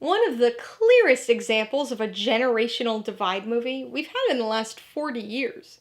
one of the clearest examples of a generational divide movie we've had in the last 40 years.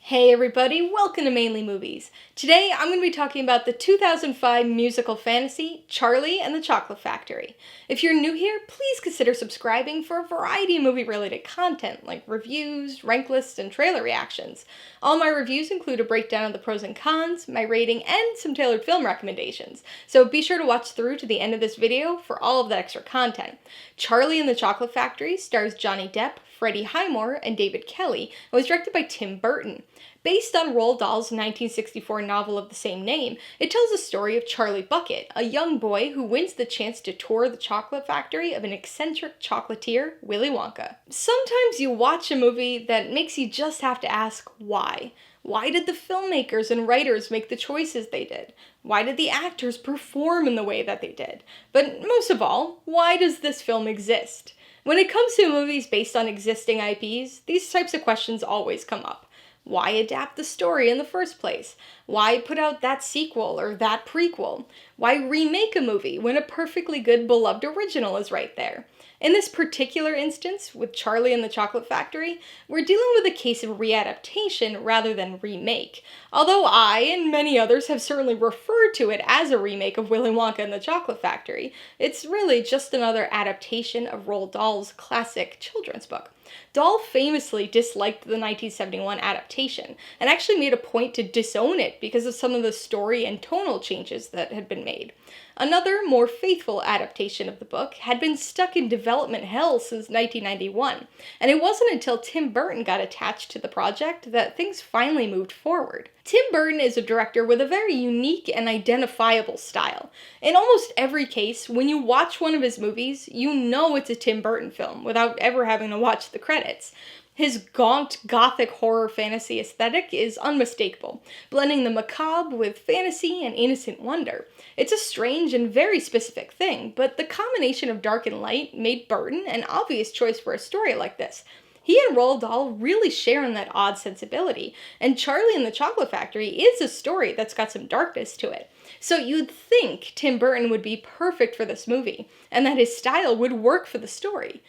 Hey everybody, welcome to Mainly Movies. Today I'm going to be talking about the 2005 musical fantasy, Charlie and the Chocolate Factory. If you're new here, please consider subscribing for a variety of movie-related content like reviews, rank lists, and trailer reactions. All my reviews include a breakdown of the pros and cons, my rating, and some tailored film recommendations, so be sure to watch through to the end of this video for all of that extra content. Charlie and the Chocolate Factory stars Johnny Depp, Freddie Highmore, and David Kelly, and was directed by Tim Burton. Based on Roald Dahl's 1964 novel of the same name, it tells the story of Charlie Bucket, a young boy who wins the chance to tour the chocolate factory of an eccentric chocolatier, Willy Wonka. Sometimes you watch a movie that makes you just have to ask why. Why did the filmmakers and writers make the choices they did? Why did the actors perform in the way that they did? But most of all, why does this film exist? When it comes to movies based on existing IPs, these types of questions always come up. Why adapt the story in the first place? Why put out that sequel or that prequel? Why remake a movie when a perfectly good beloved original is right there? In this particular instance, with Charlie and the Chocolate Factory, we're dealing with a case of readaptation rather than remake. Although I and many others have certainly referred to it as a remake of Willy Wonka and the Chocolate Factory, it's really just another adaptation of Roald Dahl's classic children's book. Dahl famously disliked the 1971 adaptation, and actually made a point to disown it because of some of the story and tonal changes that had been made. Another, more faithful adaptation of the book had been stuck in development hell since 1991, and it wasn't until Tim Burton got attached to the project that things finally moved forward. Tim Burton is a director with a very unique and identifiable style. In almost every case, when you watch one of his movies, you know it's a Tim Burton film without ever having to watch the credits. His gaunt, gothic horror fantasy aesthetic is unmistakable, blending the macabre with fantasy and innocent wonder. It's a strange and very specific thing, but the combination of dark and light made Burton an obvious choice for a story like this. He and Roald Dahl really share in that odd sensibility, and Charlie and the Chocolate Factory is a story that's got some darkness to it. So you'd think Tim Burton would be perfect for this movie, and that his style would work for the story.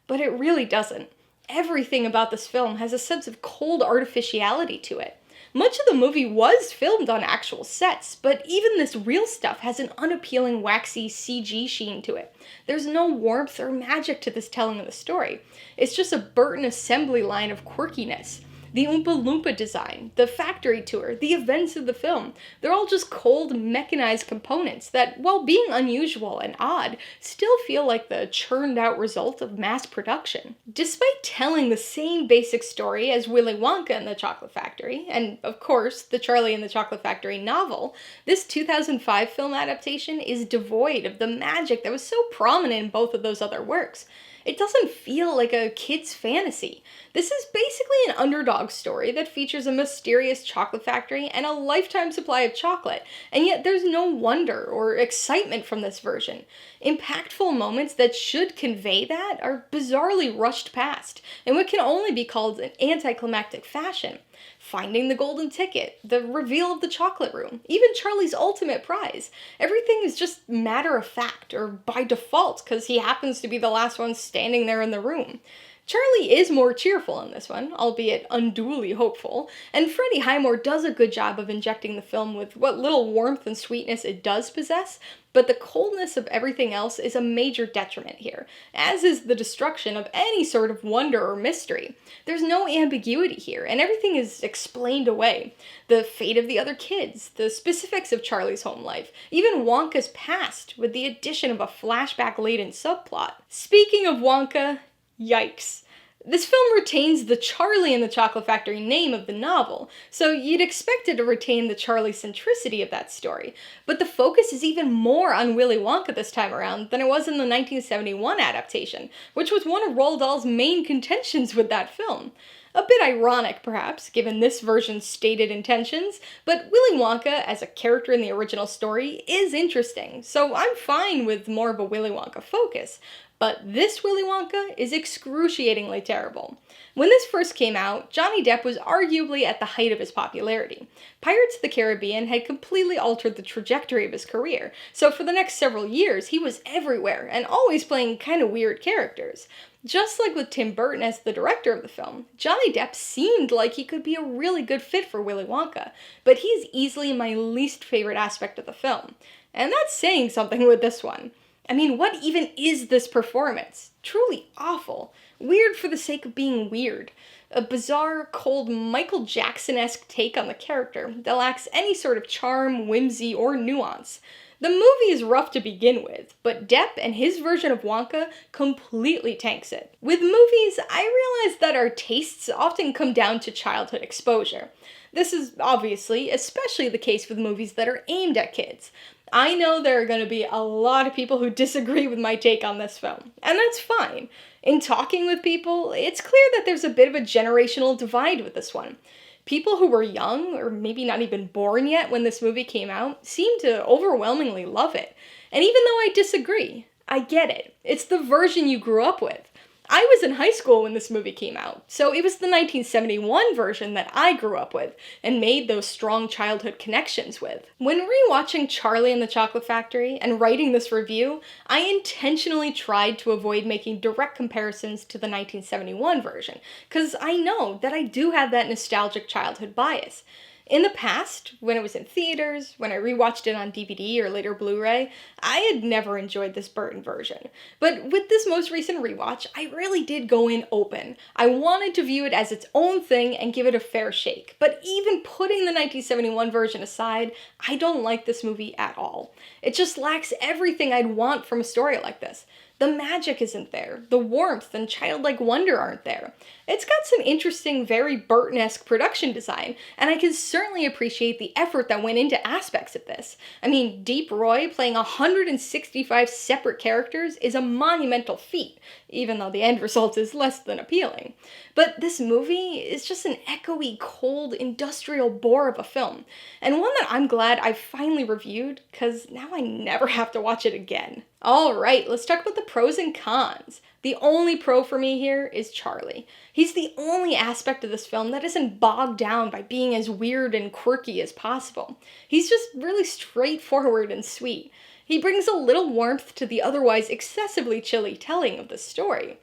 But it really doesn't. Everything about this film has a sense of cold artificiality to it. Much of the movie was filmed on actual sets, but even this real stuff has an unappealing waxy CG sheen to it. There's no warmth or magic to this telling of the story. It's just a Burton assembly line of quirkiness. The Oompa Loompa design, the factory tour, the events of the film, they're all just cold, mechanized components that, while being unusual and odd, still feel like the churned-out result of mass production. Despite telling the same basic story as Willy Wonka and the Chocolate Factory, and of course, the Charlie and the Chocolate Factory novel, this 2005 film adaptation is devoid of the magic that was so prominent in both of those other works. It doesn't feel like a kid's fantasy. This is basically an underdog story that features a mysterious chocolate factory and a lifetime supply of chocolate, and yet there's no wonder or excitement from this version. Impactful moments that should convey that are bizarrely rushed past, in what can only be called an anticlimactic fashion. Finding the golden ticket, the reveal of the chocolate room, even Charlie's ultimate prize. Everything is just matter of fact, or by default, because he happens to be the last one standing there in the room. Charlie is more cheerful in this one, albeit unduly hopeful, and Freddie Highmore does a good job of injecting the film with what little warmth and sweetness it does possess, but the coldness of everything else is a major detriment here, as is the destruction of any sort of wonder or mystery. There's no ambiguity here, and everything is explained away. The fate of the other kids, the specifics of Charlie's home life, even Wonka's past, with the addition of a flashback-laden subplot. Speaking of Wonka, yikes. This film retains the Charlie and the Chocolate Factory name of the novel, so you'd expect it to retain the Charlie centricity of that story, but the focus is even more on Willy Wonka this time around than it was in the 1971 adaptation, which was one of Roald Dahl's main contentions with that film. A bit ironic, perhaps, given this version's stated intentions, but Willy Wonka, as a character in the original story, is interesting, so I'm fine with more of a Willy Wonka focus. but this Willy Wonka is excruciatingly terrible. When this first came out, Johnny Depp was arguably at the height of his popularity. Pirates of the Caribbean had completely altered the trajectory of his career, so for the next several years he was everywhere and always playing kind of weird characters. Just like with Tim Burton as the director of the film, Johnny Depp seemed like he could be a really good fit for Willy Wonka, but he's easily my least favorite aspect of the film. And that's saying something with this one. I mean, what even is this performance? Truly awful. Weird for the sake of being weird. A bizarre, cold, Michael Jackson-esque take on the character that lacks any sort of charm, whimsy, or nuance. The movie is rough to begin with, but Depp and his version of Wonka completely tanks it. With movies, I realize that our tastes often come down to childhood exposure. This is obviously especially the case with movies that are aimed at kids. I know there are going to be a lot of people who disagree with my take on this film, and that's fine. In talking with people, it's clear that there's a bit of a generational divide with this one. People who were young, or maybe not even born yet when this movie came out, seem to overwhelmingly love it. And even though I disagree, I get it. It's the version you grew up with. I was in high school when this movie came out, so it was the 1971 version that I grew up with and made those strong childhood connections with. When rewatching Charlie and the Chocolate Factory and writing this review, I intentionally tried to avoid making direct comparisons to the 1971 version, because I know that I do have that nostalgic childhood bias. In the past, when it was in theaters, when I rewatched it on DVD or later Blu-ray, I had never enjoyed this Burton version. But with this most recent rewatch, I really did go in open. I wanted to view it as its own thing and give it a fair shake. But even putting the 1971 version aside, I don't like this movie at all. It just lacks everything I'd want from a story like this. The magic isn't there. The warmth and childlike wonder aren't there. It's got some interesting, very Burton-esque production design, and I can certainly appreciate the effort that went into aspects of this. I mean, Deep Roy playing 165 separate characters is a monumental feat, even though the end result is less than appealing. But this movie is just an echoey, cold, industrial bore of a film, and one that I'm glad I finally reviewed, because now I never have to watch it again. Alright, let's talk about the pros and cons. The only pro for me here is Charlie. He's the only aspect of this film that isn't bogged down by being as weird and quirky as possible. He's just really straightforward and sweet. He brings a little warmth to the otherwise excessively chilly telling of the story.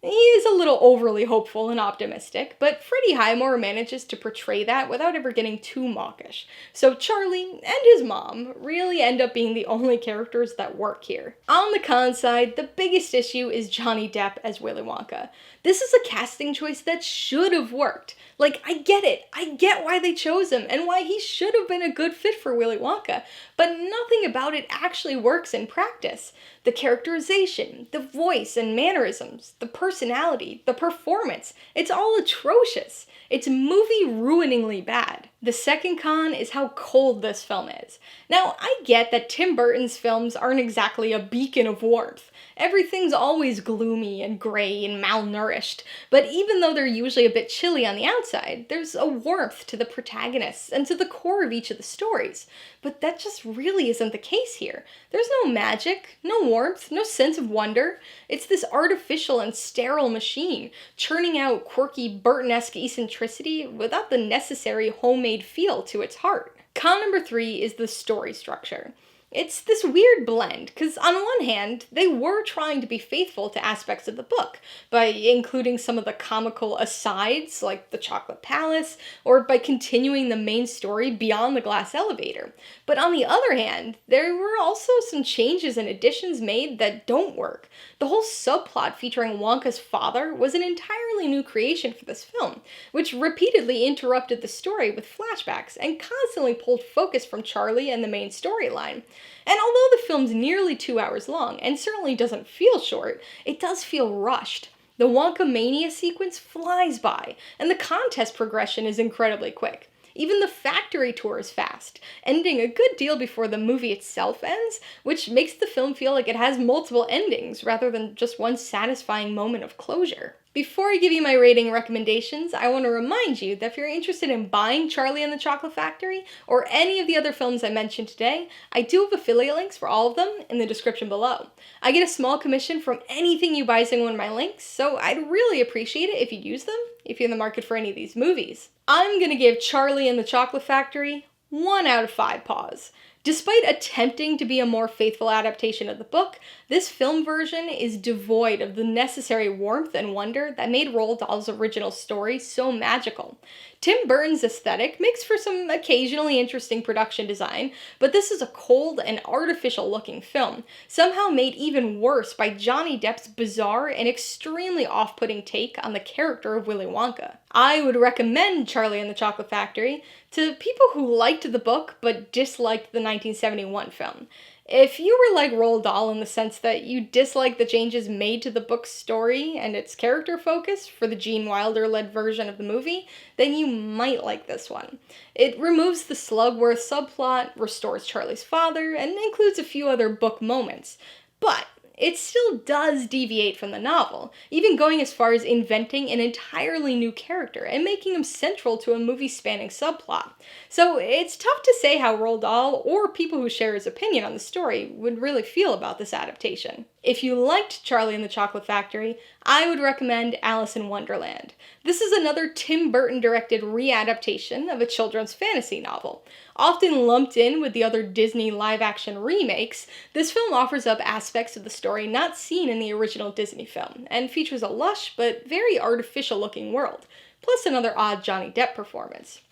He is a little overly hopeful and optimistic, but Freddie Highmore manages to portray that without ever getting too mawkish. So Charlie and his mom really end up being the only characters that work here. On the con side, the biggest issue is Johnny Depp as Willy Wonka. This is a casting choice that should have worked. Like, I get it. I get why they chose him and why he should have been a good fit for Willy Wonka, but nothing about it actually works in practice. The characterization, the voice and mannerisms, the personality, the performance, it's all atrocious. It's movie-ruiningly bad. The second con is how cold this film is. Now, I get that Tim Burton's films aren't exactly a beacon of warmth. Everything's always gloomy and gray and malnourished, but even though they're usually a bit chilly on the outside, there's a warmth to the protagonists and to the core of each of the stories. But that just really isn't the case here. There's no magic, no warmth, no sense of wonder. It's this artificial and sterile machine, churning out quirky Burton-esque eccentricity without the necessary homemade feel to its heart. Con number 3 is the story structure. It's this weird blend, because on one hand, they were trying to be faithful to aspects of the book, by including some of the comical asides, like the Chocolate Palace, or by continuing the main story beyond the glass elevator. But on the other hand, there were also some changes and additions made that don't work. The whole subplot featuring Wonka's father was an entirely new creation for this film, which repeatedly interrupted the story with flashbacks and constantly pulled focus from Charlie and the main storyline. And although the film's nearly 2 hours long, and certainly doesn't feel short, it does feel rushed. The Wonka Mania sequence flies by, and the contest progression is incredibly quick. Even the factory tour is fast, ending a good deal before the movie itself ends, which makes the film feel like it has multiple endings rather than just one satisfying moment of closure. Before I give you my rating recommendations, I want to remind you that if you're interested in buying Charlie and the Chocolate Factory or any of the other films I mentioned today, I do have affiliate links for all of them in the description below. I get a small commission from anything you buy using one of my links, so I'd really appreciate it if you use them if you're in the market for any of these movies. I'm gonna give Charlie and the Chocolate Factory 1 out of 5 paws. Despite attempting to be a more faithful adaptation of the book, this film version is devoid of the necessary warmth and wonder that made Roald Dahl's original story so magical. Tim Burton's aesthetic makes for some occasionally interesting production design, but this is a cold and artificial looking film, somehow made even worse by Johnny Depp's bizarre and extremely off-putting take on the character of Willy Wonka. I would recommend Charlie and the Chocolate Factory to people who liked the book but disliked the 1971 film. If you were like Roald Dahl in the sense that you dislike the changes made to the book's story and its character focus for the Gene Wilder-led version of the movie, then you might like this one. It removes the Slugworth subplot, restores Charlie's father, and includes a few other book moments. But it still does deviate from the novel, even going as far as inventing an entirely new character and making him central to a movie-spanning subplot. So it's tough to say how Roald Dahl, or people who share his opinion on the story, would really feel about this adaptation. If you liked Charlie and the Chocolate Factory, I would recommend Alice in Wonderland. This is another Tim Burton-directed readaptation of a children's fantasy novel. Often lumped in with the other Disney live-action remakes, this film offers up aspects of the story not seen in the original Disney film, and features a lush but very artificial-looking world, plus another odd Johnny Depp performance.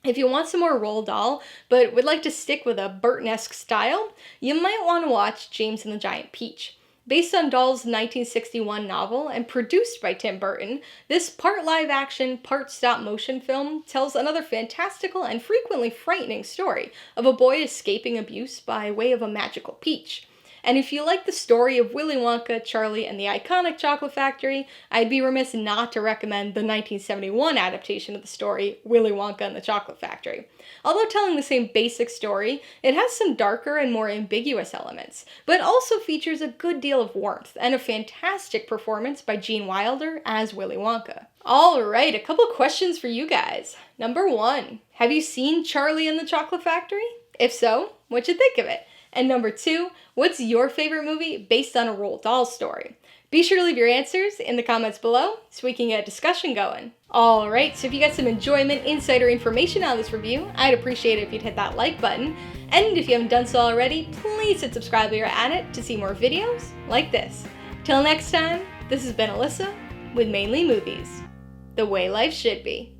If you want some more Roald Dahl, but would like to stick with a Burton-esque style, you might want to watch James and the Giant Peach. Based on Dahl's 1961 novel and produced by Tim Burton, this part live-action, part stop-motion film tells another fantastical and frequently frightening story of a boy escaping abuse by way of a magical peach. And if you like the story of Willy Wonka, Charlie, and the iconic Chocolate Factory, I'd be remiss not to recommend the 1971 adaptation of the story, Willy Wonka and the Chocolate Factory. Although telling the same basic story, it has some darker and more ambiguous elements, but also features a good deal of warmth and a fantastic performance by Gene Wilder as Willy Wonka. Alright, a couple questions for you guys. Number 1, have you seen Charlie and the Chocolate Factory? If so, what'd you think of it? And number 2, what's your favorite movie based on a Roald Dahl story? Be sure to leave your answers in the comments below so we can get a discussion going. Alright, so if you got some enjoyment, insight, or information out of this review, I'd appreciate it if you'd hit that like button. And if you haven't done so already, please hit subscribe while you're at it to see more videos like this. Till next time, this has been Alyssa with Mainly Movies, the way life should be.